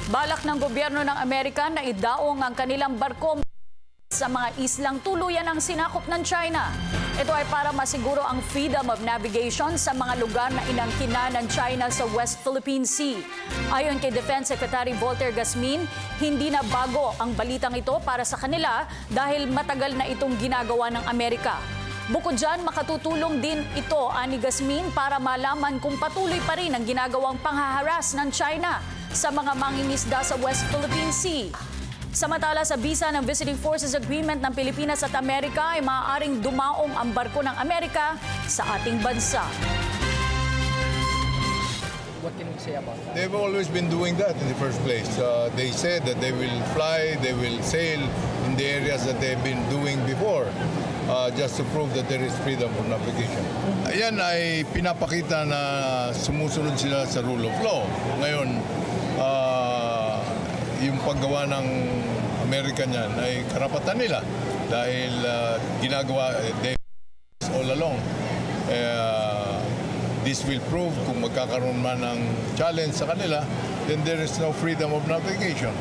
Balak ng gobyerno ng Amerika na idaong ang kanilang barko sa mga islang tuluyan ang sinakop ng China. Ito ay para masiguro ang freedom of navigation sa mga lugar na inangkina ng China sa West Philippine Sea. Ayon kay Defense Secretary Volter Gasmin, hindi na bago ang balitang ito para sa kanila dahil matagal na itong ginagawa ng Amerika. Bukod dyan, makatutulong din ito, ani Gasmin, para malaman kung patuloy pa rin ang ginagawang panghaharas ng China sa mga mangingisda sa West Philippine Sea. Samantala, sa bisa ng Visiting Forces Agreement ng Pilipinas at Amerika ay maaaring dumaong ang barko ng Amerika sa ating bansa. What can we say about that? They've always been doing that in the first place. They said that they will fly, they will sail in the areas that they've been doing before, just to prove that there is freedom of navigation. Ayan ay pinapakita na sumusunod sila sa rule of law. Ngayon, yung paggawa ng Amerika niyan ay karapatan nila dahil ginagawa all along. This will prove kung magkakaroon man ng challenge sa kanila, then there is no freedom of navigation.